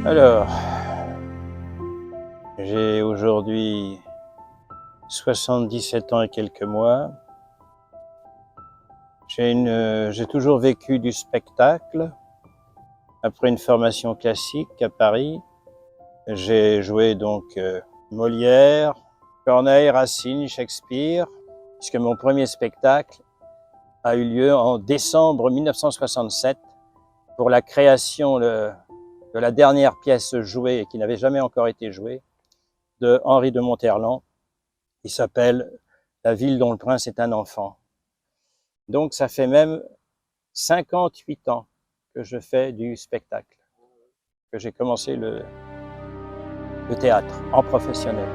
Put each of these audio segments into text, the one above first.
Alors, j'ai aujourd'hui 77 ans et quelques mois. J'ai toujours vécu du spectacle. Après une formation classique à Paris, j'ai joué donc Molière, Corneille, Racine, Shakespeare, puisque mon premier spectacle a eu lieu en décembre 1967 pour la création de la dernière pièce jouée et qui n'avait jamais encore été jouée de Henri de Monterland, qui s'appelle La ville dont le prince est un enfant. Donc ça fait même 58 ans que je fais du spectacle, que j'ai commencé le théâtre en professionnel.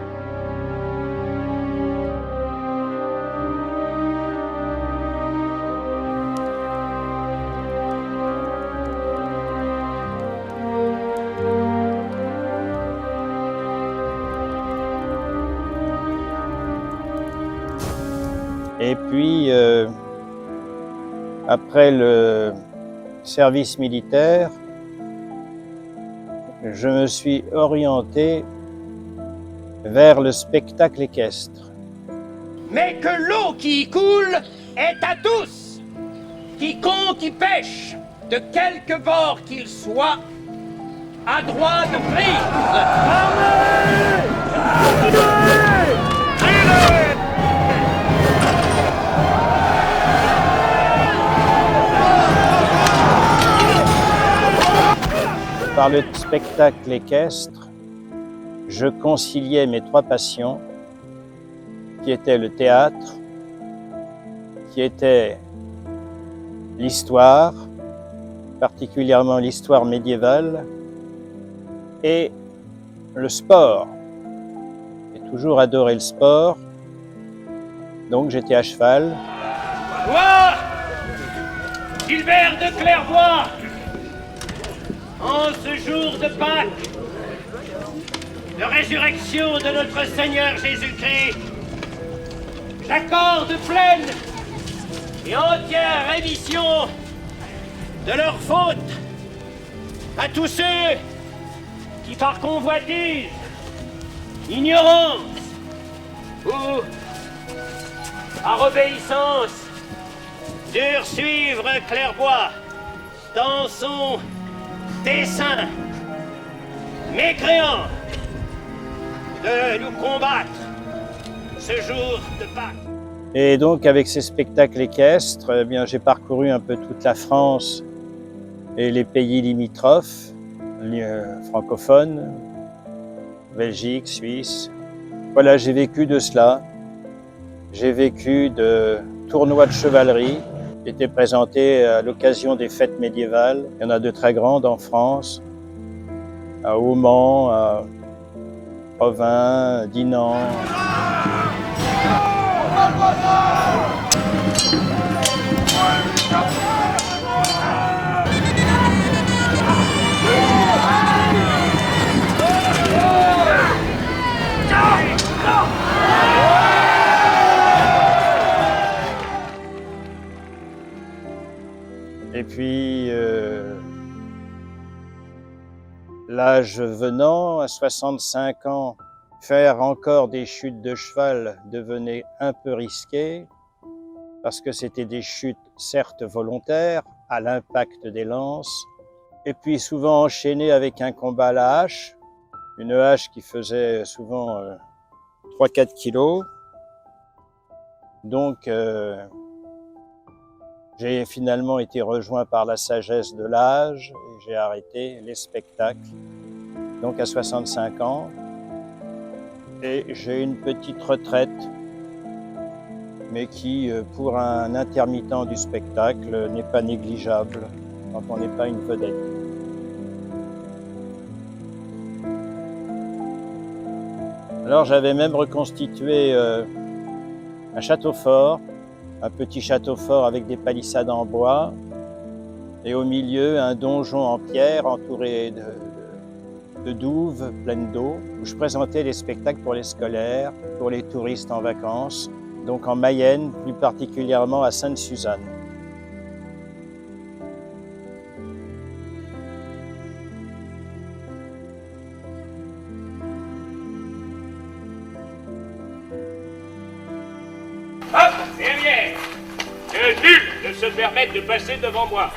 Et puis, après le service militaire, je me suis orienté vers le spectacle équestre. Mais que l'eau qui y coule est à tous. Quiconque y pêche, de quelque bord qu'il soit, a droit de prise. Par le spectacle équestre, je conciliais mes trois passions, qui étaient le théâtre, qui était l'histoire, particulièrement l'histoire médiévale, et le sport. J'ai toujours adoré le sport, donc j'étais à cheval. Toi, Gilbert de Clairvoy, en ce jour de Pâques, de résurrection de notre Seigneur Jésus-Christ, j'accorde pleine et entière rémission de leurs fautes à tous ceux qui par convoitise, ignorance ou par obéissance durent suivre Clairvoy dans son dessein mécréant de nous combattre ce jour de Pâques. Et donc avec ces spectacles équestres, eh bien, j'ai parcouru un peu toute la France et les pays limitrophes, francophones, Belgique, Suisse. Voilà, j'ai vécu de cela. J'ai vécu de tournois de chevalerie qui étaient présentés à l'occasion des fêtes médiévales. Il y en a de très grandes en France, à Haumont, à Provins, Dinan. Et puis, l'âge venant, à 65 ans, faire encore des chutes de cheval devenait un peu risqué, parce que c'était des chutes certes volontaires, à l'impact des lances, et puis souvent enchaînées avec un combat à la hache, une hache qui faisait souvent 3-4 kilos. Donc, j'ai finalement été rejoint par la sagesse de l'âge et j'ai arrêté les spectacles, donc à 65 ans. Et j'ai une petite retraite, mais qui, pour un intermittent du spectacle, n'est pas négligeable quand on n'est pas une vedette. Alors j'avais même reconstitué un château fort, un petit château fort avec des palissades en bois, et au milieu un donjon en pierre entouré de douves pleines d'eau, où je présentais les spectacles pour les scolaires, pour les touristes en vacances, donc en Mayenne, plus particulièrement à Sainte-Suzanne. Hop, derrière. Que nul ne se permette de passer devant moi.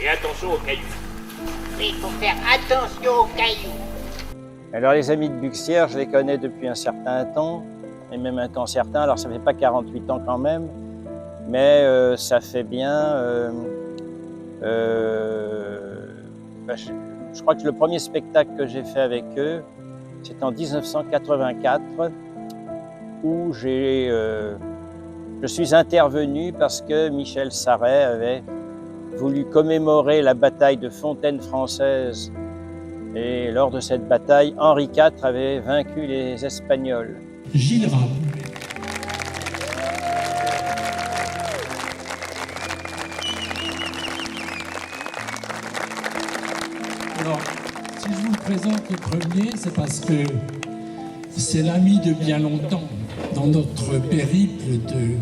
Et attention aux cailloux. Il faut faire attention aux cailloux. Alors les amis de Buxières, je les connais depuis un certain temps, et même un temps certain, alors ça fait pas 48 ans quand même, mais ça fait bien... je crois que le premier spectacle que j'ai fait avec eux, c'est en 1984, où je suis intervenu parce que Michel Sarret avait voulu commémorer la bataille de Fontaine française. Et lors de cette bataille, Henri IV avait vaincu les Espagnols. Gilles Raoult. Alors, si je vous présente le premier, c'est parce que c'est l'ami de bien longtemps dans notre périple de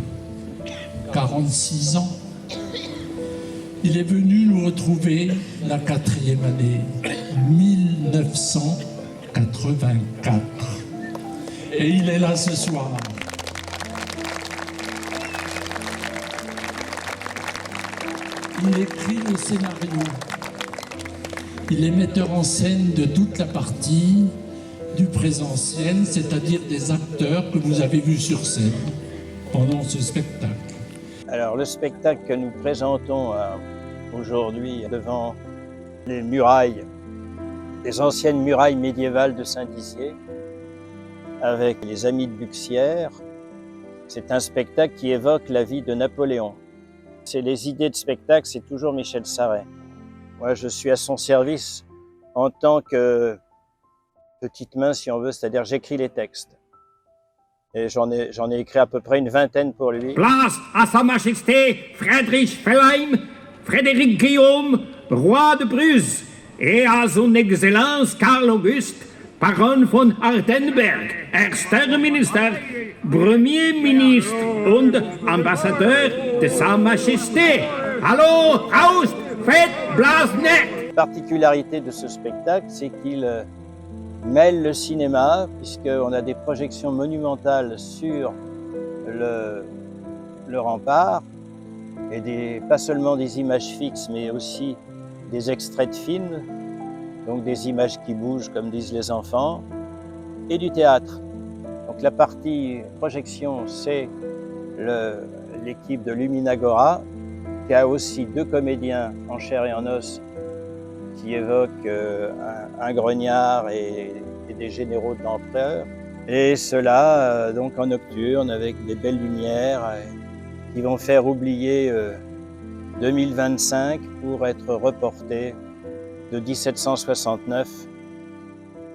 46 ans. Il est venu nous retrouver la 4e année, 1984. Et il est là ce soir. Il écrit le scénario. Il est metteur en scène de toute la partie du présentiel, c'est-à-dire des acteurs que vous avez vus sur scène pendant ce spectacle. Alors le spectacle que nous présentons aujourd'hui devant les murailles, les anciennes murailles médiévales de Saint-Dizier, avec les amis de Buxières, c'est un spectacle qui évoque la vie de Napoléon. C'est les idées de spectacle, c'est toujours Michel Sarret. Moi, je suis à son service en tant que petite main, si on veut, c'est-à-dire j'écris les textes. Et j'en ai écrit à peu près une vingtaine pour lui. Place à Sa Majesté Friedrich Wilhelm, Frédéric Guillaume, roi de Prusse, et à son Excellence Karl Auguste, Baron von Hardenberg, erster Minister, Premier Ministre und Ambassadeur de Sa Majesté. Allô, raus, faites place net! La particularité de ce spectacle, c'est qu'il mêle le cinéma, puisqu'on a des projections monumentales sur le rempart, et pas seulement des images fixes, mais aussi des extraits de films, donc des images qui bougent, comme disent les enfants, et du théâtre. Donc la partie projection, c'est l'équipe de Luminagora, qui a aussi 2 comédiens en chair et en os qui évoquent un grognard et des généraux de l'empereur. Et cela donc en nocturne, avec des belles lumières, qui vont faire oublier 2025 pour être reporté de 1769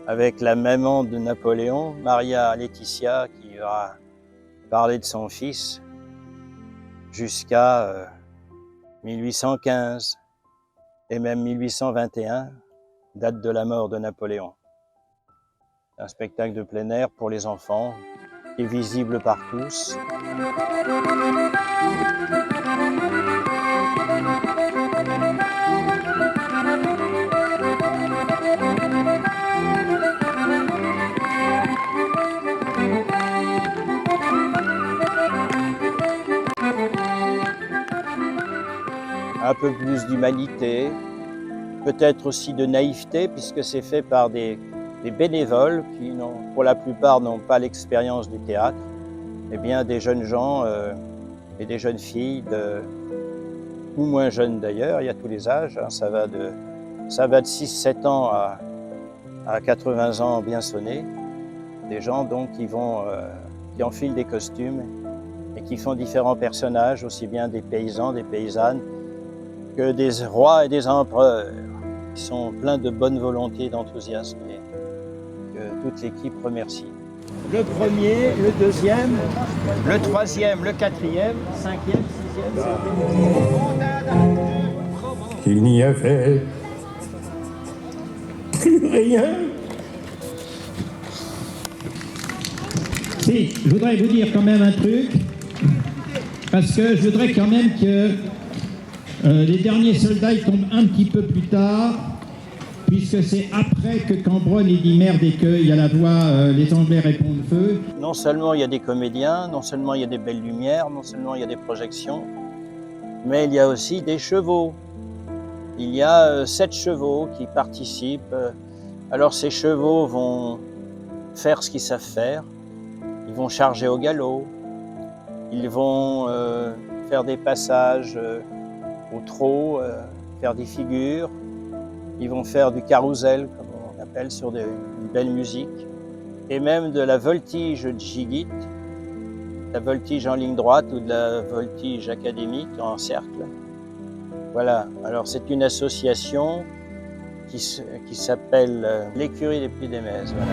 avec la maman de Napoléon, Maria Laetitia, qui va parler de son fils jusqu'à 1815 et même 1821, date de la mort de Napoléon. Un spectacle de plein air pour les enfants, qui est visible par tous. Un peu plus d'humanité, peut-être aussi de naïveté, puisque c'est fait par des bénévoles qui, pour la plupart, n'ont pas l'expérience du théâtre, et bien des jeunes gens et des jeunes filles, ou moins jeunes d'ailleurs, il y a tous les âges, hein, ça va de 6-7 ans à 80 ans bien sonnés, des gens donc qui enfilent des costumes et qui font différents personnages, aussi bien des paysans, des paysannes, que des rois et des empereurs, qui sont pleins de bonne volonté et d'enthousiasme, et que toute l'équipe remercie. Le premier, le deuxième, le troisième, le quatrième, 5e, 6e, 7e. Il n'y avait plus rien. Si, je voudrais vous dire quand même un truc, parce que je voudrais quand même que les derniers soldats ils tombent un petit peu plus tard, puisque c'est après que Cambronne il dit merde et qu'il y a la voix les Anglais répondent feu. Non seulement il y a des comédiens, non seulement il y a des belles lumières, non seulement il y a des projections, mais il y a aussi des chevaux. Il y a 7 chevaux qui participent. Alors ces chevaux vont faire ce qu'ils savent faire. Ils vont charger au galop. Ils vont faire des passages au trot, faire des figures. Ils vont faire du carrousel, comme on appelle, sur une belle musique. Et même de la voltige djigit, la voltige en ligne droite ou de la voltige académique en cercle. Voilà, alors c'est une association qui s'appelle l'écurie des Puy d'Émez. Voilà.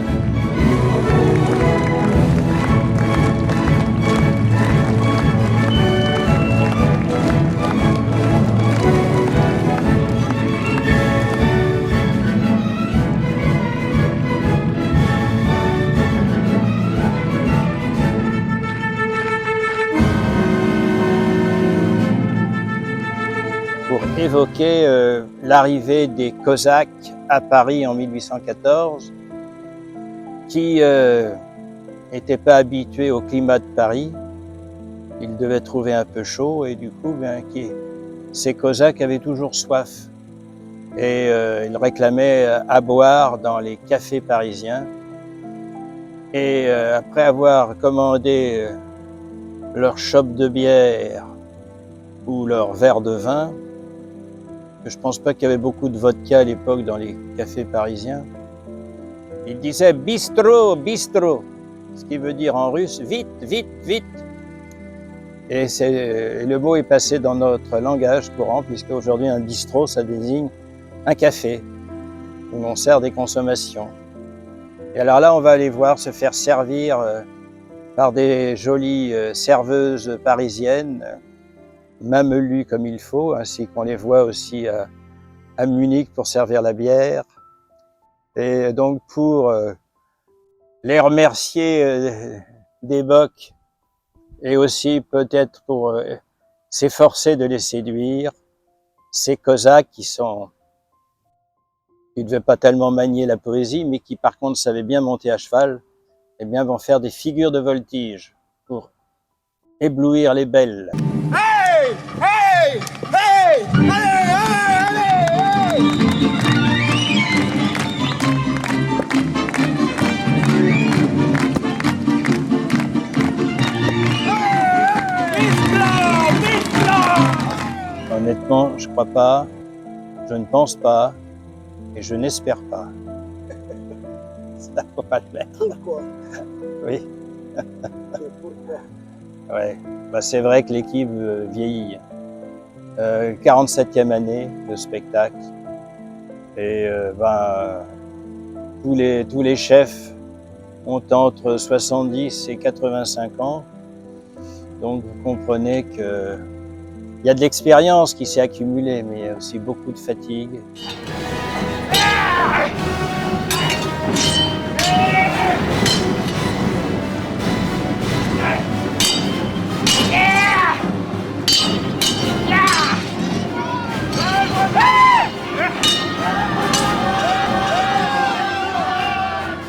Pour évoquer l'arrivée des Cosaques à Paris en 1814, qui n'étaient pas habitués au climat de Paris. Ils devaient trouver un peu chaud et du coup, ces Cosaques avaient toujours soif. Et ils réclamaient à boire dans les cafés parisiens. Et après avoir commandé leur chope de bière ou leur verre de vin, je ne pense pas qu'il y avait beaucoup de vodka à l'époque dans les cafés parisiens. Ils disaient « bistrot, bistrot », ce qui veut dire en russe « vite, vite, vite ». Et le mot est passé dans notre langage courant, puisque aujourd'hui un bistrot, ça désigne un café où l'on sert des consommations. Et alors là, on va aller voir se faire servir par des jolies serveuses parisiennes, mamelues comme il faut, ainsi qu'on les voit aussi à Munich pour servir la bière. Et donc pour les remercier des bocs et aussi peut-être pour s'efforcer de les séduire, ces Cosaques qui ne devaient pas tellement manier la poésie, mais qui par contre savaient bien monter à cheval, eh bien vont faire des figures de voltige pour éblouir les belles. Hey! Hey! Hey! Allez! Allez! Allez! Honnêtement, je crois pas, je ne pense pas et je n'espère pas. Ça faut pas le mettre. Pourquoi? Oui. Pourquoi? Ouais. Bah, c'est vrai que l'équipe vieillit. 47e année de spectacle. Et tous les chefs ont entre 70 et 85 ans. Donc vous comprenez que il y a de l'expérience qui s'est accumulée, mais il y a aussi beaucoup de fatigue.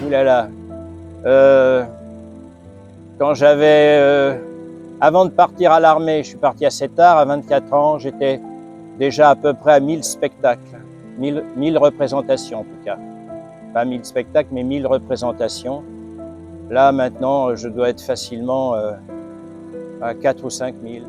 Ouh là là. Quand j'avais avant de partir à l'armée, je suis parti assez tard, à 24 ans, j'étais déjà à peu près à 1000 spectacles, 1000 représentations en tout cas. Pas 1000 spectacles, mais 1000 représentations. Là, maintenant, je dois être facilement à 4 ou 5 000.